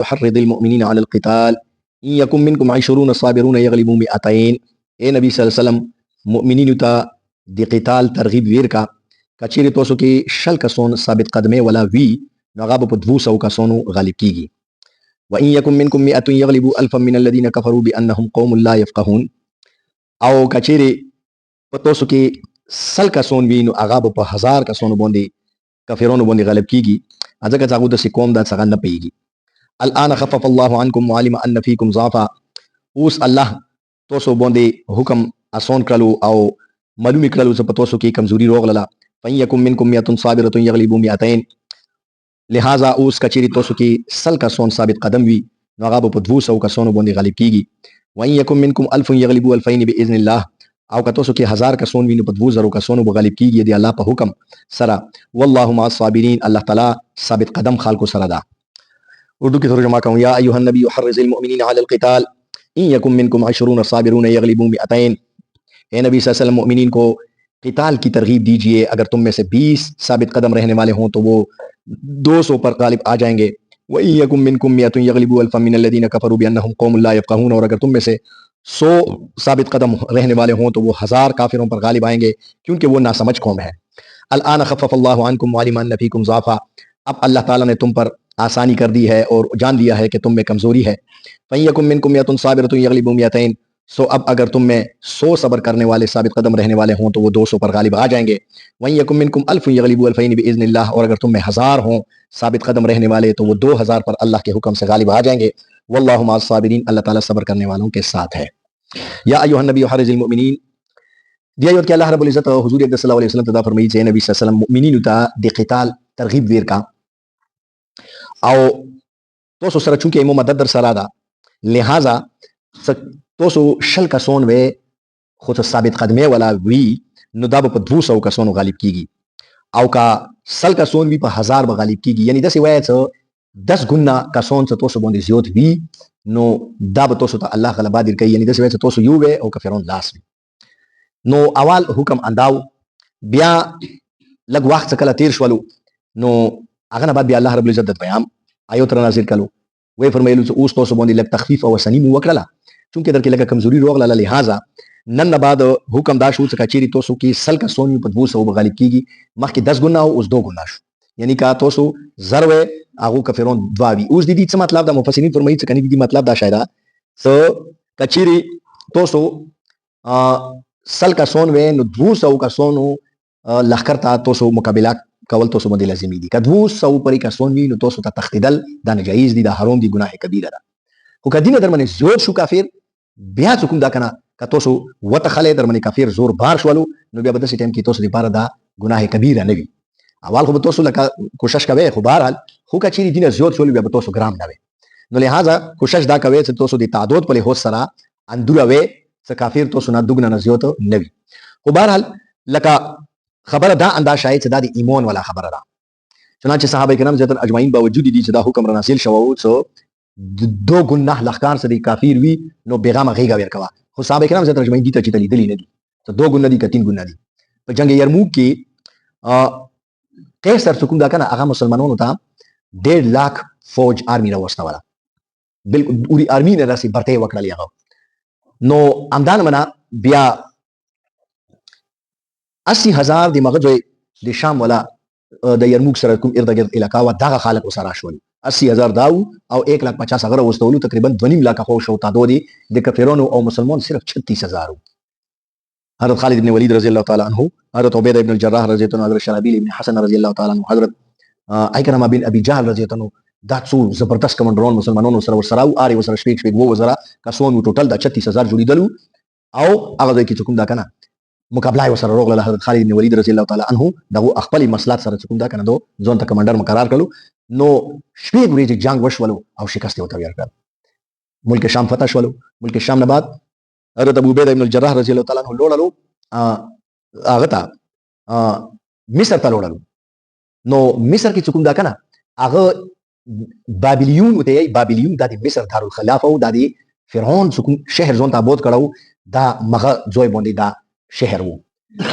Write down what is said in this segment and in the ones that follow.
युहर्रिदुल मुमिनीना अलल क़िताल इन यकुम मिनकुम अशरून साबिरून यगलिबू मिअतैन। ए नबी सल्लल्लाहु अलैहि वसल्लम मुमिनीन ता दि क़िताल तरगीब वीर का कचीरे तोसो के शल का सोन साबित कदमे वाला वी नगाब पदवू सौ का सोनो गालिब कीगी। व इन यकुम मिनकुम मिअतुन यगलिबू अल्फम मिनल लदीना कफरू बिअन्नहुम कौमुन ला यफ़क़हून। आओ कचीरे तोसो के सल का सोन वी नो अगाब प हजार का सोनो बोंदे कफिरों बोंदे गालिब कीगी अजक जागुद से कौम दा सगा न पेगी। अल आन खफ़फ़ अल्लाहु अन्कुम व अलिम अन्न फ़ीकुम ज़ाफ़ा। उस अल्लाह तोसो बोंदे हुक्म आसान करलो आओ मालूम करलो से तोसो की कमजोरी रोग लला। फ़इन यकुम मिनकुम मिअतुन साबिरतुन यगलिबू मिअतैन। लिहाजा उस कचीरी तोसो की सल का सोन साबित कदम वी नगाब पदवू सौ का सोनो बोंदे गालिब कीगी। वइन यकुम मिनकुम अल्फुन यगलिबू अल्फ़ैन बिइज़्निल्लाह। आओ का तोसो के हजार का सोन वी नो पदवू जरो का सोनो गालिब कीगी यदि अल्लाह पर हुक्म सरा। वल्लाहु मअस साबिरीन। अल्लाह ताला साबित कदम खाल को सरदा। उर्दू की तर्जुमा कहूँ या अय्युहन नबी हर्रिज़िल मुमिनीना अलल क़िताल इन यकुम मिनकुम अशरून साबिरून यगलिबू मिअतैन। ए नबी सल्लल्लाहु अलैहि वसल्लम मोमिनीन को क़िताल की तरगीब दीजिए, अगर तुम में से 20 साबित कदम रहने वाले हों तो वो 200 पर गालिब आ जाएंगे। व इन यकुम मिनकुम मिअतुन यगलिबू अल्फम मिनल लदीना कफरू बिअन्नहुम कौमुन ला यफ़क़हून। और अगर तुम में से 100 साबित कदम रहने वाले हों तो वो 1000 काफिरों पर गालिब आएंगे क्योंकि वो नासमझ कौम है। अल आन खफ़फ़ अल्लाहु अन्कुम व अलिम अन्न फ़ीकुम ज़ाफ़ा। अब अल्लाह ताला ने तुम पर आसानी कर दी है और जान लिया है कि तुम में कमजोरी है। फ़इन यकुम मिनकुम मिअतुन साबिरतुन यगलिबू मिअतैन। सो अब अगर तुम में 100 सबर करने वाले साबित कदम रहने वाले हों तो वो 200 पर गालिब आ जाएंगे। वहीं यकुम मिनकुम अल्फुन यगलिबू अल्फ़ैन बिइज़्निल्लाह। और अगर तुम में 1000 हों साबित कदम रहने वाले तो वो 2000 पर अल्लाह के हुक्म से गालिब आ जाएंगे। वल्लाहु मअस साबिरीन। अल्लाह ताला सबर करने वालों के साथ है। या अय्युहन नबी हर्रिज़िल मुमिनीन। दिया योत के अल्लाह रब्बुल इज़्ज़त हुज़ूर अक़दस सल्लल्लाहु अलैहि वसल्लम तदा फरमाई जे नबी सल्लल्लाहु अलैहि वसल्लम मुमिनीन ता दि क़िताल तरगीब वीर का आओ तोसो सर चूंकि इमो मदद सरादा लिहाजा तोसो शल का सोन वे खुद साबित कदमे वाला वी नुदाब पर 200 का सोनो गालिब कीगी। आओ का सल का सोन भी पर 1000 ब गालिब कीगी यानी 10 वय 10 गुना का सोन से तोसो बोंदे जियोत वी नो दाब तोसो ता अल्लाह गलबा दिल कई यानी 10 वय तोसो यू वे और कफिरों लास वी नो अवाल हुक्म अंदाव बिया लग वक्त कला तीर शवलु नो अगन बाद भी अल्लाह रब्बुल इज़्ज़त बयाम आयो तर नाज़िल कलो वे फरमाइलु से उस तोसो बोंदे लग तखफीफ और सनी मुवक्कला चूंकि दर के लगा कमजोरी रोग लाला लिहाजा नन बाद हुक्म दाशु का चीरी तोसो की सल का सोनी पदबू से वो गालिब कीगी मख की 10 गुना हो उस 2 गुना शु यानी का तोसो जरवे आगू कफिरों द्वावी उस दीदी से मतलब दा मुफस्सिरीन फरमाई से कनी दीदी मतलब दा शायदा सो कचीरी तोसो सल का सोन वे नु 200 का सोनो लखकर तोसो मुकाबिला कवल तोसो बंदी लाजिमी दी का 200 परी का सोन वी नु तोसो ता तख्तिदल दा नजाइज दी दा हराम दी गुनाह कबीरा दा को कदीना दर मने जोर शु काफिर बिया चुकुम दा कना का तोसो वत खले दर मने काफिर जोर बार शवलु नु बिया बदसी टाइम की तोसो दी पारा दा गुनाह कबीरा नवी अवाल खु तोसो लका कोशिश कवे खु बहरहाल खु का चीरी दिन जोर शवलु बिया तोसो ग्राम नवे नो लिहाजा कोशिश दा कवे से तोसो दी तादोद पले हो सरा अंदुरा वे से काफिर तोसो ना दुगना न जियोतो नवी खु बहरहाल लका खबर दा अंदाज शायद दा दी ईमान वाला खबर दा चुनांचे सहाबा किराम जतन अजमाइन बावजूद दी दा हुक्म नासिल शवाउ सो 2 गुना लखकार से दी काफिर वी नो बेगामा गईगा वेर कवा खु सहाबा किराम जतन अजमाइन दी तची तली दली नदी तो 2 गुना दी का 3 गुना दी पर जंग यरमुक की कैसर सुकुम दा कना आगा मुसलमानों ता 1.5 लाख फौज आर्मी रवस्ता वाला बिल्कुल पूरी आर्मी ने रसी बरते वकड़ा लिया नो आमदान मना बिया 80,000 दी मगज दी शाम वाला द यरमुक सर कुम इर्द गिर्द इलाका व दागा खालक उसारा शवल 80,000 दाऊ और 1,50,000 वस्तुलु तकरीबन 2 लाख खौश होता दो दी दे कफिरों और मुसलमान सिर्फ 36,000 हजरत खालिद इब्न वलीद रज़ी अल्लाह ताला अन्हु हजरत उबैदा इब्न जर्राह रज़ी अल्लाह अन्हु हजरत शराबील इब्न हसन रज़ी अल्लाह ताला अन्हु हजरत इकरमा बिन अबी जहल रज़ी अल्लाह अन्हु दासू जबरदस्त कमांडरों मुसलमानों सर सराउ आरे वसर स्पीक वो वजरा का सोन टोटल दा 36,000 जुड़ी दलु आओ आगाज की चुकुम दा कना मुकाबला वसर रोग ला हजरत खालिद इब्न वलीद रज़ी अल्लाह ताला अन्हु दा वो अखपली मसलात सर चुकुम दा कना दो जोन ता कमांडर मुकर्रर कलु नो स्पीक रेज जंग वश वलो और शिकस्त होता यार कर मुल्क शाम फतह वलो मुल्क शाम नबाद हजरत अबू उबैदा इब्न जर्राह रज़ी अल्लाह ताला अन्हु लोड़लो आगता मिस्र ता लोड़लो नो मिस्र की चुकुम दा कना आग बाबिलियून उते बाबिलियून दादी मिस्र दारुल खिलाफा दादी फिरौन सुकुम शहर जोन ताबोत कड़ाऊ दा मगा जोय बोंदी दा शहर वो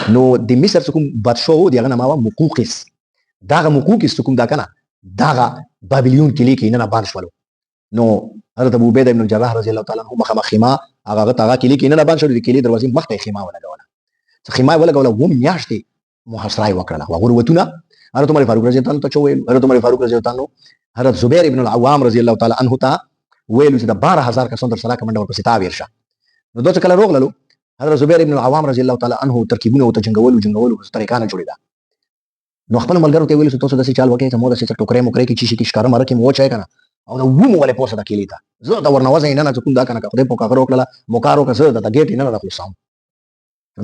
नो दी मिस्र सुकुम बादशाह दी अगना मावा मुकुकिस दागा मुकुकिस सुकुम दा कना दागा बाबिलियून के लिए कि ना बांध वालो نو حضرت ابو عبیده ابن الجراح رضی الله تعالی عنہ مخه خیمه هغه تاغه کلی کې نه باندې شو د کلی دروازې مخته خیمه ولګوله چې خیمه ولګوله و میاشتې محاصره وکړه هغه وروتونه حضرت عمر فاروق رضی الله عنه ته ویل حضرت عمر فاروق رضی الله عنه حضرت زبیر ابن العوام رضی الله تعالی عنہ ته ویل چې د 12000 کسان در سره کمنډ ورپسې تا ورشه نو دوی کله روغللو حضرت زبیر ابن العوام رضی الله تعالی عنہ ترکیبونه او جنگولو طریقانه جوړی دا نو خپل ملګرو ته ویل چې تاسو د څه چال وکړئ ته مو د څه ټوکرې مو کړې چې شي ښکارا مره کې مو چای کنه او نو ومو ولې پوسه د کلیتا زه دا ورنوازه نه نه کوم دا کنه خدای په کاغذ وکړه مو کارو کسه د ګیټ نه راخلو سم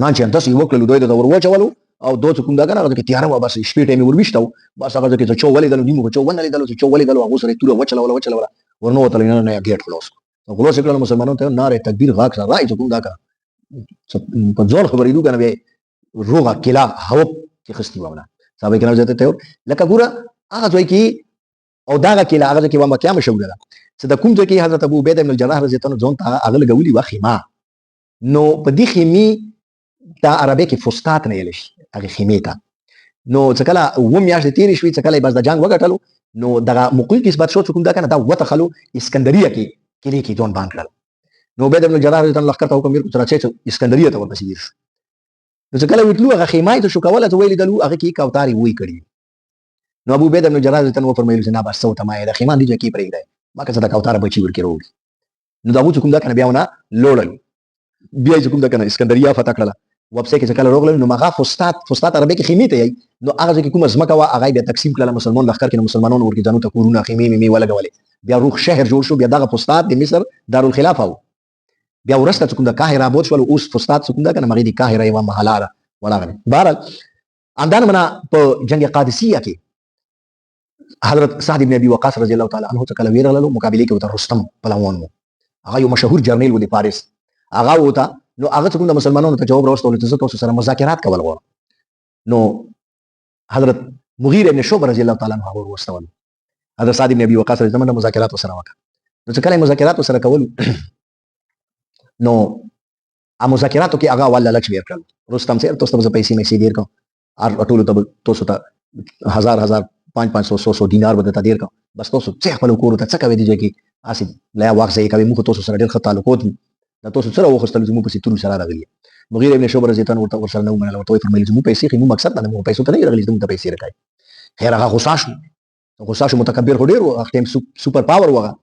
نو چې انداس یو وکړلو دوی دا ورچولو او دوی کوم دا کنه هغه تیار و بس شپې ټیم وربښتو بس هغه کې چې ولې دلو نیمو چې ونه لیدلو چې ولې دلو هغه سره تور وچلوله ورنو تل نه ګیټ خلاص خلاص کړل مسلمانانو ته ناره تکبیر غاک سره راځي کوم دا کنه په ځول خبرې دوه کنه به روغه کلا هو کې خستی وونه صاحب کرام ته ته لکه ګوره هغه ځای کې او دا کله هغه کې و مکه مشهور ده چې د کوم ځای کې حضرت ابو عبیده بن الجراح رضی الله عنه ځون ته هغه لګولي و خیمه نو په دې خیمه دا عربی کې فستات نه یلش هغه خیمه ته نو څکله و میاشتې تیر شوي څکله بس د جنگ وګټلو نو دغه مقوی کې اثبات شو کوم دا کنه دا وته خلو اسکندریه کې کلی کې ځون باندې کړل نو عبیده بن الجراح رضی الله عنه حکم ورکړ چې اسکندریه ته ورپسې ورش نو څکله ویتلو هغه خیمه ته شو کوله ته ویل دلو هغه کې کوتاري وې کړی نو ابو عبیده بن الجراح رضی الله عنه فرمایلی چې نه بس ته ما د خیمه دي چې پرېږدای ما که څه د کوتاره بچي ورکړو نو دا کوم دا کنه بیاونه لوړل بیا چې کوم دا کنه اسکندریه فتح کړله وبسه کې څکله روغل نو ماغه فستات عربی کې خیمه ته نو هغه چې کوم ازمکه وا هغه بیا تقسیم کړل مسلمان لخر کې مسلمانانو ورګ ځانو ته کورونه خیمه می ولګولې بیا روغ شهر جوړ شو بیا دغه فستات د مصر دارالخلافه بیا ورسته کوم د قاهره بوت شو اوس فستات کوم دا کنه مغه د قاهره یو محله ولاغله بهر اندان منا په جنگ قادسیه کې حضرت سعد بن ابي وقاص رضی الله تعالی عنہ څخه ویرلو مقابله کې وته رستم پهلوان مو هغه یو مشهور جرنیل و د پاریس هغه وته نو هغه څنګه د مسلمانانو ته جواب راوستل چې تاسو سره مذاکرات کول غواړم نو حضرت مغیره بن شعبه رضی الله تعالی عنہ ورستول حضرت سعد بن ابي وقاص رضی الله عنه مذاکرات سره وکړه نو چې کله مذاکرات سره کول نو ا مذاکراتو کې هغه ولا لچ ورکړل رستم سره تاسو ته پیسې مې سي ډیر کو ار ټول ته تاسو ته هزار 500 دینار بدته ډیر کو بس تاسو څه خپل کور ته څه کوي دي چې اسی لا واغځي کوي موږ تاسو سره ډیر خطا لکوت دا تاسو سره وخصل زمو په ستورو سره راغلی مغیره ابن شعبه رضی الله عنه ورته ورسره نو منل ورته فرمایي زمو پیسې خو مقصد نه مو پیسو ته نه راغلی زمو ته پیسې راکای خیر هغه غصه شو متکبر هډیر او اختیم سوپر پاور وغه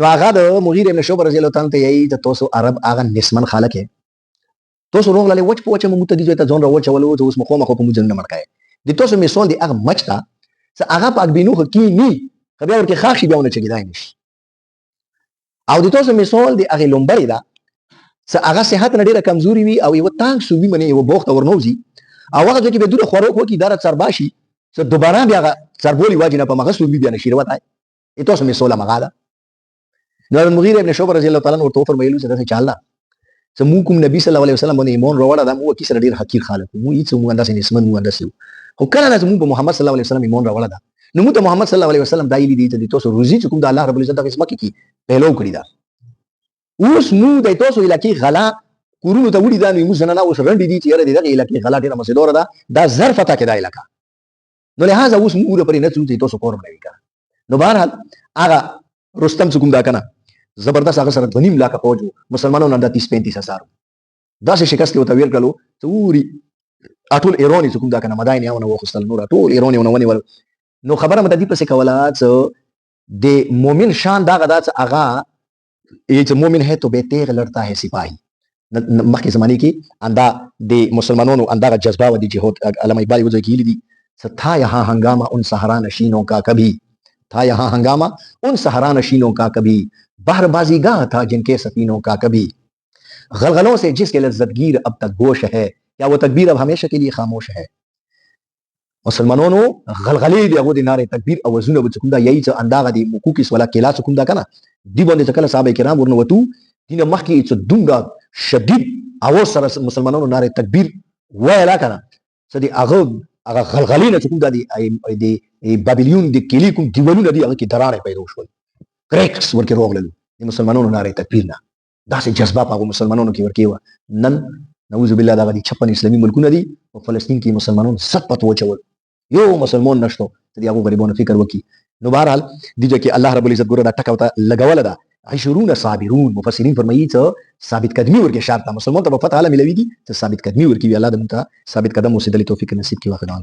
نو هغه د مغیره ابن شعبه رضی الله عنه ته یی ته تاسو عرب هغه نسمن خالق تاسو روغ للی وچ په وچ مو ته دي ته ځون راوچ ولو اوس مخه مخه په مجنه مرکای دي تاسو میسول دي هغه مچتا څه هغه پاک بینو کې ني خبر ورکه خاصي بیاونه چګیدای نشي او د تاسو مثال دی هغه لومبري دا څه هغه صحت نډیره کمزوري وي او یو تانک سو وي منه یو بوخت ورنوزي او هغه چې به دوره خوراک وکي دار سرباشي څه دوباره بیا سربولي واجب نه په مغه سو بیا نشي وروته تاسو مثال مغه دا نو مغیره ابن شعبه رضی الله تعالی عنہ ورته فرمایلو چې دا چاله چې مو کوم نبی صلی الله علیه وسلم باندې ایمان راوړل دا مو کی سره ډیر حقیر خالق مو هیڅ مو انداز نسمن مو انداز خو کله لازم مو محمد صلی الله علیه وسلم ایمان راوړل دا نو مو ته محمد صلی الله علیه وسلم دایلی دي ته تاسو روزي چې کوم د الله رب العزت د اسمه کې پهلو کړی دا اوس مو د تاسو علاقې غلا کورونو ته وړي دا نو موږ نه اوس رنډ دي چې یاره دغه علاقې غلا ډیره مسدور ده دا ظرف ته کې دا علاقہ نو لہذا اوس مو پرې نه څو تاسو کور نه وکړه نو بهرحال هغه رستم څنګه دا کنه زبردست هغه سره 2.5 لاکه فوج مسلمانانو نه 30-35 هزار دا څه شکست وته ویل کلو توري اټول ایرانی څنګه دا کنه مداین یو نه وخصل نور اټول ایرانی ونه ول نو خبره مته دی پسې کوله چې د مؤمن شان دا غدا چې هغه چې مؤمن ہے تو بے تیغ لڑتا ہے سپاہی مخکې زمانه کې اندا د مسلمانانو اندغه جذبه و د جهاد علامه اقبال وځي کې لیدي تھا یہاں ہنگامہ ان صحرا نشینوں کا کبھی تھا یہاں ہنگامہ ان صحرا نشینوں کا کبھی بہر بازی گاہ تھا جن کے سفینوں کا کبھی غلغلوں سے جس کے لذت گیر اب تک گوش ہے یا وہ تکبیر اب ہمیشہ کے لیے خاموش ہے مسلمانانو غلغلې دی هغه د ناره تکبیر او وزونه به څنګه یی چې انداغه دی مکوکیس ولا کلا څنګه کنه دی باندې کله صحابه کرام ورنه وتو دینه مخکې چې دومره شدید او سره مسلمانانو ناره تکبیر وایلا کنه چې دی هغه غلغلې نه څنګه دی بابلیون دی کلی کوم دیوالونه دی هغه کې دراره پیدا شول کریکس ورکه روغلل د مسلمانانو ناره تکبیر نه داسې جذبه په مسلمانانو کې ورکیو نن نعوذ بالله دا غدي 56 اسلامي ملکونه دي په فلسطین کې مسلمانانو 7 پت وچول یو مسلمان نشته چې هغه غریبانو فکر وکي نو بهرحال دیجه کې الله رب العزت ګوره دا ټکه وته لګول ده عشرون صابرون مفسرین فرمایي چې ثابت قدمی ورکه شرط مسلمان ته په فتح عالم ملويږي چې ثابت قدمی ورکي الله دې ته ثابت قدم اوسېدل توفیق نصیب کړي واخلان